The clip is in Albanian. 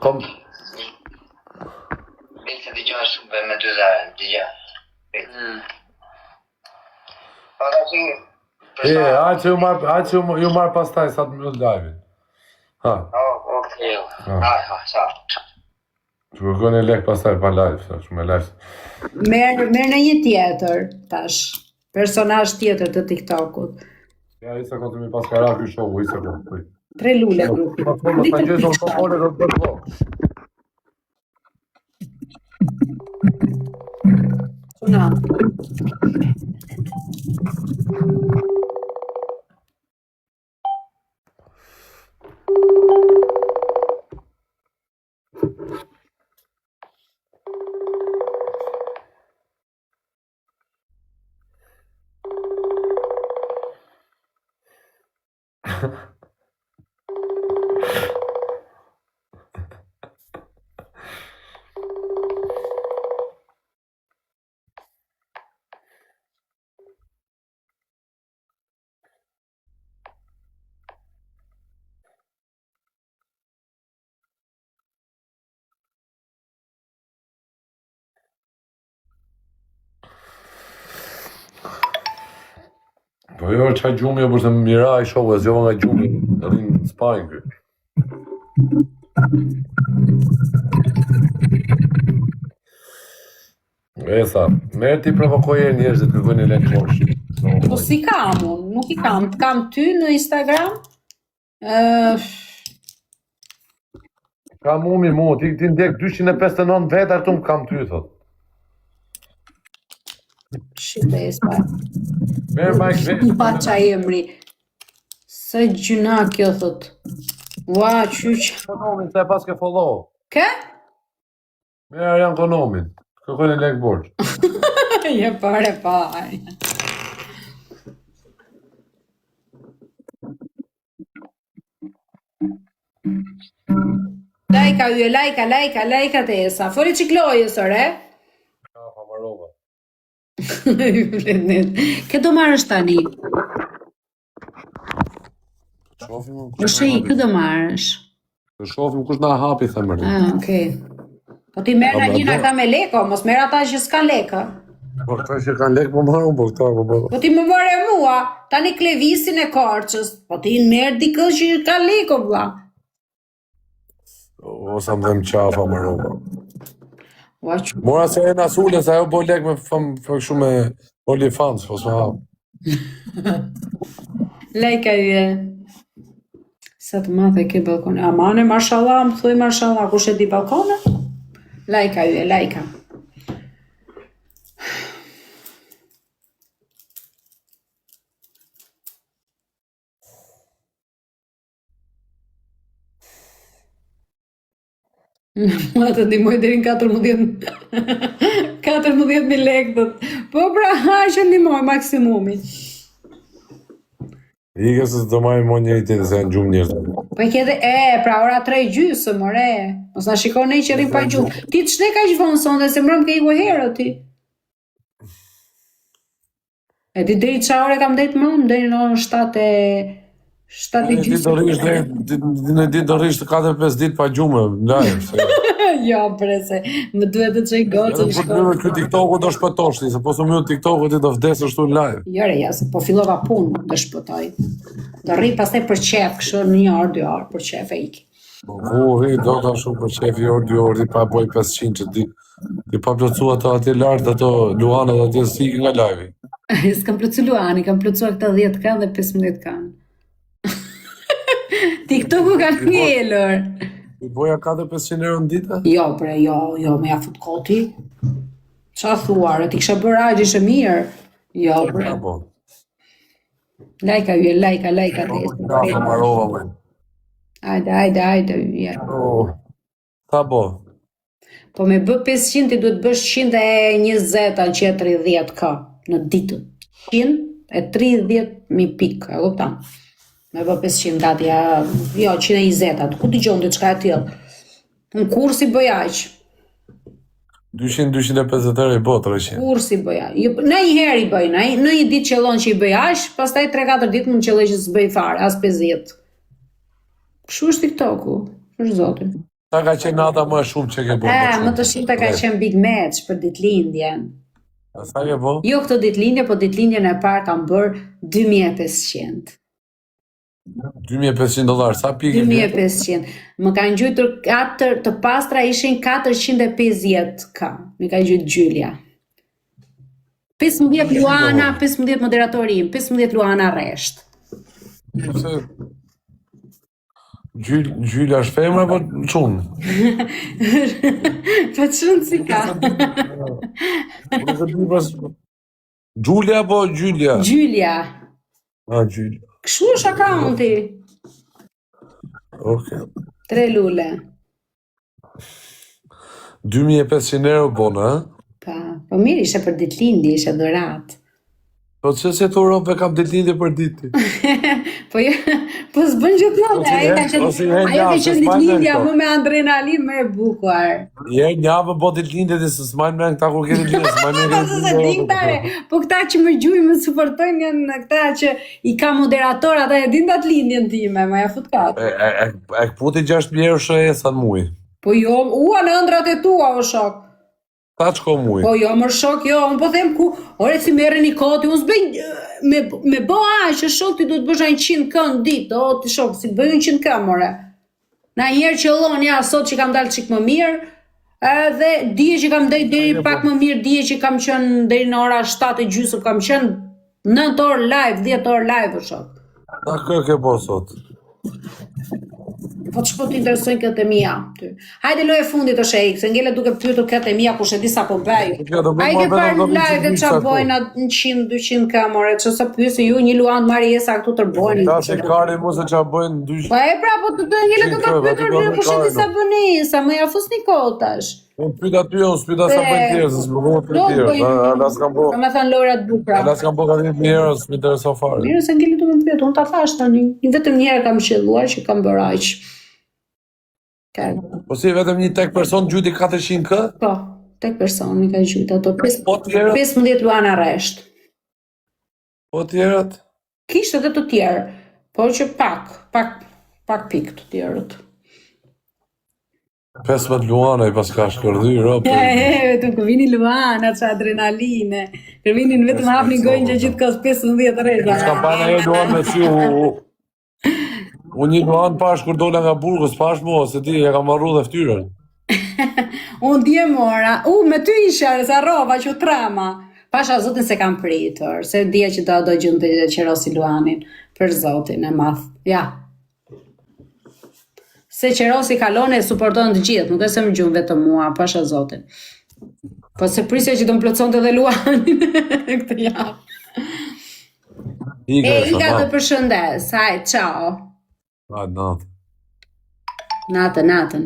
Kom. Bitë të gjohë shumë me 2 zare, të gjohë. Para që... Hajde që ju marë pastaj sa të minut live-in. Ha. Okej. Ha, sa. Që kërkoni lek pastaj pa live, sa shumë live. Merë në një tjetër, tash. Personazh tjetër të TikTokut. Ja, isa kontë mi pas kara ky show, isa kontë. 3 lule grupi. Ma të gjëzë në të mole do të bërë vlog. Suna. Po jo, qa gjumi, përse mira i shohë, zjova nga gjumi, rinë në spajnë kë. Esa, merë ti provokoje njerëzit kërkojnë lek bosh. Po si kam unë, nuk i kam. Kam ty në Instagram. Kam ti ndjek 259 vetar të më kam ty, thot. Shides pa. Merë Mike vesh. Pa qa emri. Së gjuna kjo, thot. Ua, qyq. Konomin, se pas ke follow. Ke? Merë janë konomin. Kërkojnë lek bosh. Je pare pa. Lajka yje, lajka të esa. Foli që klojës, ore? Ja, famarova. Ke do marrësh tani? Shofim Kë do marrësh? Shofim kush na hapi, themër. Okej. Po ti merr na një ata me lekë, mos merr ata që s'kan lekë. Po këta që kanë lekë, po marrë po këta, po. Po ti më more mua, tani klevisin e Korçës. Po ti merr dikë që ka lekë, vlla. O, sa më dhem qafa, marrova. Ua, Mora se e nasule, sa jo bo lek me shumë me OnlyFans, po s'ma hap. Lajka yje. Sa të madhe ke balkone. Amane, mashallah, më thuj mashallah, kush e di balkone? Lajka yje, lajka. Ma të ndimoj deri në 14.000 lekë. Po pra, që ndimoj maksimumi. Ike se të marrë mo njëri tjetë se janë gjumë njërë. Po e kjede, pra ora 3 gjysëm, more. Mos na shikon ne që rrim pa gjumë. Ti të shne ka që vonë sonde, se mërëm ke i herë, ti. E ti deri qa ore kam dejtë më, deri në orën 7 gjysëm. Ditë do rishtë 4-5 ditë pa gjumë, lajë. Jo, prese, më duhet të qëj gocë në shkollë. Këtë TikToku do shpëtoshti, se po së mjë TikToku ti do vdesë shtu në live. Jore, ja, se po fillova punë, do shpëtoj. Do rri pastaj për qef, kështu 1 orë, 2 orë, për qef e iki. Rri, do ta shumë për qef, 1 orë, 2 orë, ti pa boj 500 që ti pa plëcu ato ati lartë, ato luanët ati si nga live. S'kam plëcu luani, kam plëcu këta 10 kanë dhe 15 kanë. TikToku ka ngellur. I boja 4-500 euro në dita? Jo, bre, jo, me ja fut koti. Qa thuar, ti kisha bërë aqë ishe mirë. Jo, bre. Lajka yje, lajka. Ka marova, me. Ajde, ja. Ta bo. Po me bë 500, ti duhet bësh 120 që 30 ka në ditë. 130.000 pikë, e kuptam. Me bë 500 datja, jo, 120, ku t'i gjonë të qka e tjilë. Në kursi bëj aq. 200-250 euro i bot, 300. Kur si bëja? Në një herë i bëj, në një ditë qëllon që i bëj aq, pastaj 3-4 ditë mund qëlloj që s'bëj fare, as 50. Kështu është TikToku, për zotin. Ta ka qenë nata më e shumë që ke bërë. Më të shita ka qenë big match për ditëlindjen. Sa ke bërë? Jo këtë ditëlindje, po ditëlindjen e parë kam bërë 2500. $2.500, sa pikë? 2500. Më kanë gjujtur 4 të pastra ishin 450k. Më ka gjujtur Gjylja. 15 Luana, 15 moderatorim, 15 Luana rresht. Gjyla është femra, po çunë. Po çunë si ka? Gjulja apo Gjylja? Gjylja. Gjylja. Kështu është akaunti. Okej. 3 lule. 2.500 euro bona, ha? Po mirë ishe për ditëlindje, ishe dhuratë. Po që se të Europë kam ditëlindje për ditë. Po s'bën gjë tjetër, ajo ka qenë ditëlindja më me adrenalin më e bukur. Një javë bo ditëlindje dhe se s'majnë me këta kur keni ditëlindje. Po këta që më gjujnë më suportojnë janë këta që i ka moderator, ata e din datëlindjen time, ma ja fut katë. E këputi 6.000 euro shë sa në mujë. Po jo, në ëndrat e tua o shok. Ta qko mujë. Po jo, më shok, jo, unë po them ku, ore si merë një koti, unë s'bëj, me bo që shok ti du të bësh 100 kënd ditë, o ti shok, si bëj 100 kënd, more. Na njerë që lon, ja, sot që kam dalë qik më mirë, edhe dije që kam deri pak më mirë, dije që kam qënë deri në ora 7:30, kam qënë 9 orë live, 10 orë live, o shok. Ta kë ke po sot? Po që po t'interesojnë këtë e mija? Hajde lojë fundit o shejk, se ngele duke pyetur këtë e mija, kush e di sa po bëj. A i ke parë në live e qa bojnë 100-200 kamore, që sa pyesi ju një luan Mariesa këtu tërbojnë. Ta që kari mu se qa bojnë 200. Pa e pra, po të ngele duke pyetur një, kush e di sa bënisa, më ja fus një kotash. Unë pyta ty, unë s'pyta sa bëjnë tjerë, se s'më për tjerë. Alas kam bo. Me thënë Lorat Bukra. Alas kam bo ka 10.000 euro, s'më intereso fare. Mirë se ngele duke më pyetur, unë ta thash tani. Vetëm një herë kam qelluar që kam bërë aq. Po si vetëm një tek person gjyti 400 kë? Po, tek personi ka gjyti ato 15 luana rresht. Po tjerat? Kishte edhe të tjerë, por që pak pikë të tjerët. 15 luana i pas ka shkërdhy, ropë. Vetëm kë vini luana, që adrenaline. Kër vinin vetëm hapni gojnë që gjithë kës 15 rresht. Ska pa në e luan me si Unë një luan pash kur dola nga Burgos, pash mo, se ti e kam marru dhe ftyrën. Unë dje mora, me ty isha, sa rova që trama. Pasha zotin se kam pritur, se dje që do gjënë të qerosi luanin, për zotin e math. Ja. Se qerosi kalone e suporton të gjithë, nuk e se më gjumë vetëm mua, pasha zotin. Po se prisja që do më plëcon të dhe luanin, këtë javë. Ika të përshëndes, hajt, ciao. Natën. Natën.